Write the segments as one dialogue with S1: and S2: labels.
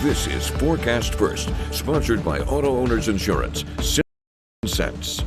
S1: This is Forecast First, sponsored by Auto Owners Insurance. Cents.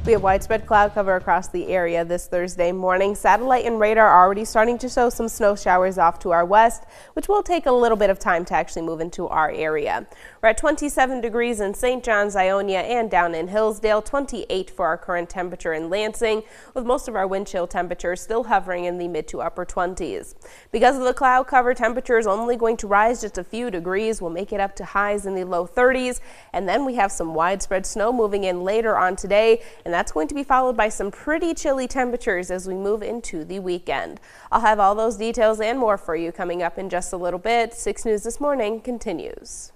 S2: We have widespread cloud cover across the area this Thursday morning. Satellite and radar are already starting to show some snow showers off to our west, which will take a little bit of time to actually move into our area. We're at 27 degrees in St. John's, Ionia, and down in Hillsdale, 28 for our current temperature in Lansing, with most of our wind chill temperatures still hovering in the mid to upper 20s. Because of the cloud cover, temperature is only going to rise just a few degrees. We'll make it up to highs in the low 30s, and then we have some widespread snow moving in later on today, and that's going to be followed by some pretty chilly temperatures as we move into the weekend. I'll have all those details and more for you coming up in just a little bit. 6 News This Morning continues.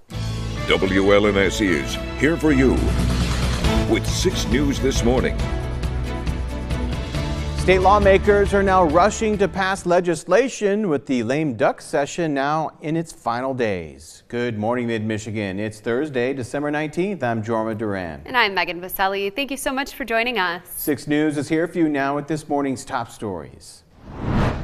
S1: WLNS is here for you with 6 News This Morning.
S3: State lawmakers are now rushing to pass legislation with the lame duck session now in its final days. Good morning, Mid-Michigan. It's Thursday, December 19th. I'm Jorma Duran.
S4: And I'm Megan Vaselli. Thank you so much for joining us.
S3: 6 News is here for you now with this morning's top stories.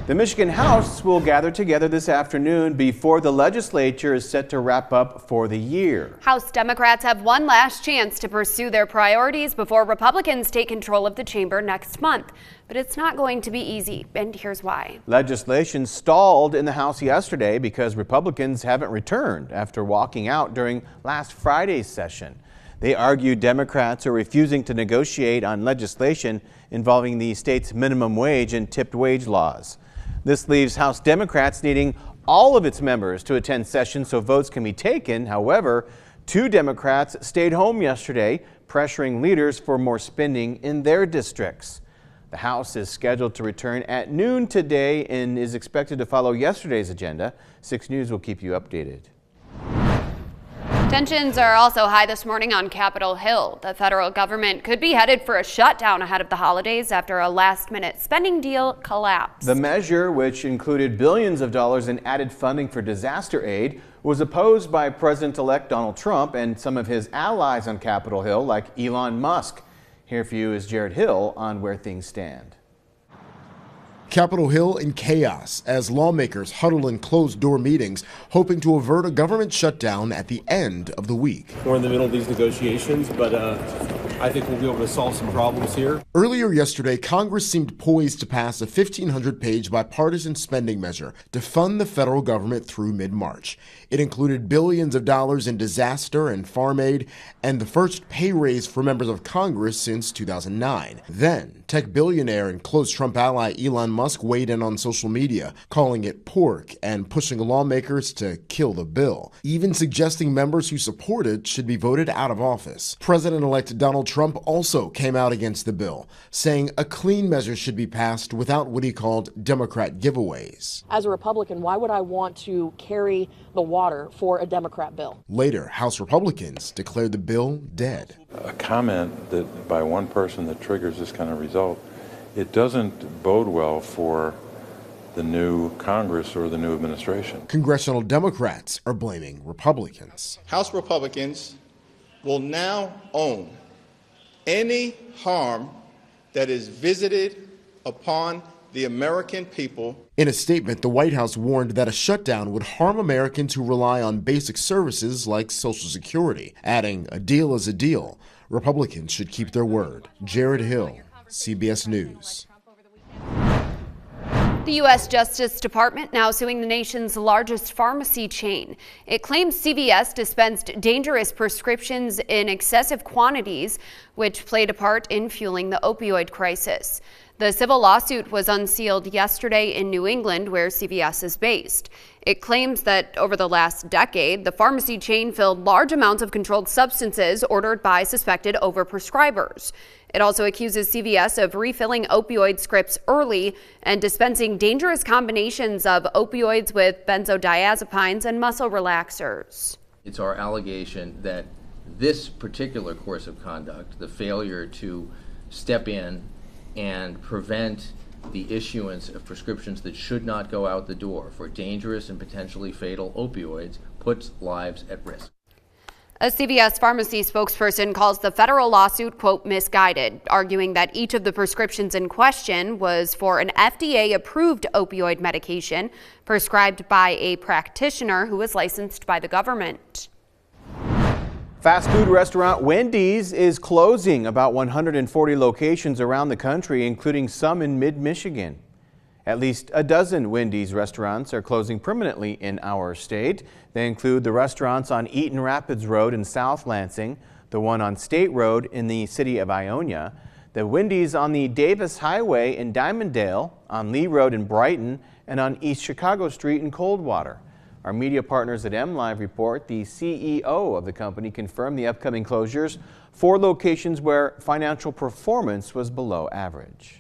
S3: The Michigan House will gather together this afternoon before the legislature is set to wrap up for the year.
S4: House Democrats have one last chance to pursue their priorities before Republicans take control of the chamber next month. But it's not going to be easy, and here's why.
S3: Legislation stalled in the House yesterday because Republicans haven't returned after walking out during last Friday's session. They argued Democrats are refusing to negotiate on legislation involving the state's minimum wage and tipped wage laws. This leaves House Democrats needing all of its members to attend session so votes can be taken. However, 2 Democrats stayed home yesterday, pressuring leaders for more spending in their districts. The House is scheduled to return at noon today and is expected to follow yesterday's agenda. 6 News will keep you updated.
S4: Tensions are also high this morning on Capitol Hill. The federal government could be headed for a shutdown ahead of the holidays after a last-minute spending deal collapsed.
S3: The measure, which included billions of dollars in added funding for disaster aid, was opposed by President-elect Donald Trump and some of his allies on Capitol Hill, like Elon Musk. Here for you is Jared Hill on where things stand.
S5: Capitol Hill in chaos as lawmakers huddle in closed-door meetings, hoping to avert a government shutdown at the end of the week.
S6: We're in the middle of these negotiations, but I think we'll be able to solve some problems here.
S5: Earlier yesterday, Congress seemed poised to pass a 1,500-page bipartisan spending measure to fund the federal government through mid-March. It included billions of dollars in disaster and farm aid and the first pay raise for members of Congress since 2009. Then, tech billionaire and close Trump ally Elon Musk weighed in on social media, calling it pork and pushing lawmakers to kill the bill, even suggesting members who support it should be voted out of office. President-elect Donald Trump also came out against the bill, saying a clean measure should be passed without what he called Democrat giveaways.
S7: As a Republican, why would I want to carry the water for a Democrat bill?
S5: Later, House Republicans declared the bill dead.
S8: A comment that by one person that triggers this kind of result, it doesn't bode well for the new Congress or the new administration.
S5: Congressional Democrats are blaming Republicans.
S9: House Republicans will now own any harm that is visited upon the American people.
S5: In a statement, the White House warned that a shutdown would harm Americans who rely on basic services like Social Security, adding, "A deal is a deal. Republicans should keep their word." Jared Hill, CBS News.
S4: The U.S. Justice Department now suing the nation's largest pharmacy chain. It claims CVS dispensed dangerous prescriptions in excessive quantities, which played a part in fueling the opioid crisis. The civil lawsuit was unsealed yesterday in New England, where CVS is based. It claims that over the last decade, the pharmacy chain filled large amounts of controlled substances ordered by suspected overprescribers. It also accuses CVS of refilling opioid scripts early and dispensing dangerous combinations of opioids with benzodiazepines and muscle relaxers.
S10: It's our allegation that this particular course of conduct, the failure to step in and prevent the issuance of prescriptions that should not go out the door for dangerous and potentially fatal opioids, puts lives at risk.
S4: A CVS pharmacy spokesperson calls the federal lawsuit, quote, misguided, arguing that each of the prescriptions in question was for an FDA-approved opioid medication prescribed by a practitioner who is licensed by the government.
S3: Fast food restaurant Wendy's is closing about 140 locations around the country, including some in mid-Michigan. At least a dozen Wendy's restaurants are closing permanently in our state. They include the restaurants on Eaton Rapids Road in South Lansing, the one on State Road in the city of Ionia, the Wendy's on the Davis Highway in Dimondale, on Lee Road in Brighton, and on East Chicago Street in Coldwater. Our media partners at MLive report the CEO of the company confirmed the upcoming closures for locations where financial performance was below average.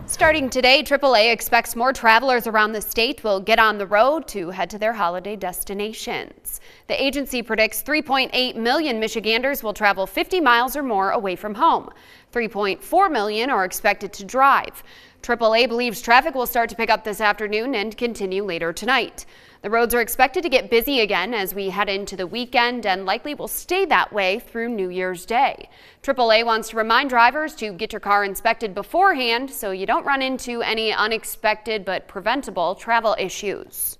S4: Starting today, AAA expects more travelers around the state will get on the road to head to their holiday destinations. The agency predicts 3.8 million Michiganders will travel 50 miles or more away from home. 3.4 million are expected to drive. AAA believes traffic will start to pick up this afternoon and continue later tonight. The roads are expected to get busy again as we head into the weekend and likely will stay that way through New Year's Day. AAA wants to remind drivers to get your car inspected beforehand so you don't run into any unexpected but preventable travel issues.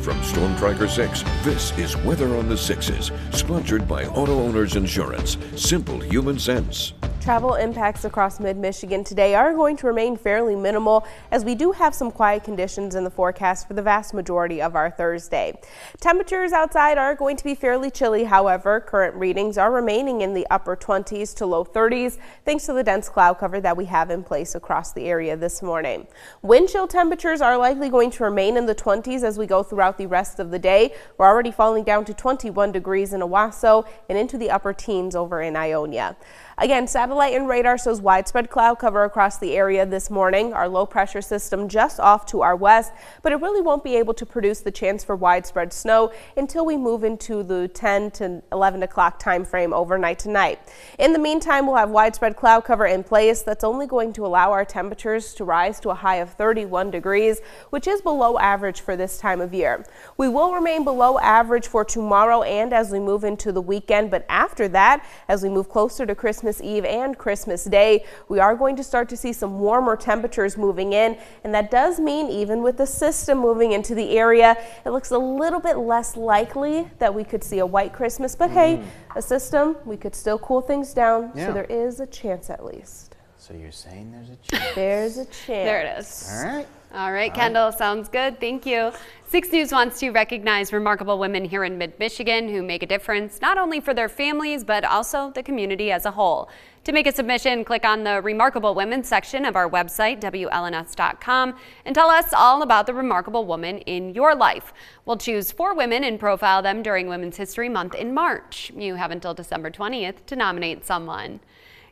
S1: From Storm Tracker 6, this is Weather on the Sixes, sponsored by Auto Owners Insurance. Simple human sense.
S2: Travel impacts across mid-Michigan today are going to remain fairly minimal, as we do have some quiet conditions in the forecast for the vast majority of our Thursday. Temperatures outside are going to be fairly chilly. However, current readings are remaining in the upper 20s to low 30s thanks to the dense cloud cover that we have in place across the area this morning. Wind chill temperatures are likely going to remain in the 20s as we go throughout the rest of the day. We're already falling down to 21 degrees in Owasso and into the upper teens over in Ionia. Again, satellite and radar shows widespread cloud cover across the area this morning. Our low pressure system just off to our west, but it really won't be able to produce the chance for widespread snow until we move into the 10 to 11 o'clock time frame overnight tonight. In the meantime, we'll have widespread cloud cover in place that's only going to allow our temperatures to rise to a high of 31 degrees, which is below average for this time of year. We will remain below average for tomorrow and as we move into the weekend, but after that, as we move closer to Christmas Eve and Christmas Day, we are going to start to see some warmer temperatures moving in, and that does mean even with the system moving into the area, it looks a little bit less likely that we could see a white Christmas, but hey, a system, we could still cool things down, so there is a chance at least.
S3: So you're saying there's a chance?
S2: There's a chance.
S4: There it is.
S3: All right.
S4: All right, Kendall, sounds good. Thank you. 6 News wants to recognize remarkable women here in mid-Michigan who make a difference not only for their families, but also the community as a whole. To make a submission, click on the Remarkable Women section of our website, WLNS.com, and tell us all about the remarkable woman in your life. We'll choose 4 women and profile them during Women's History Month in March. You have until December 20th to nominate someone.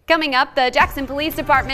S4: Coming up, the Jackson Police Department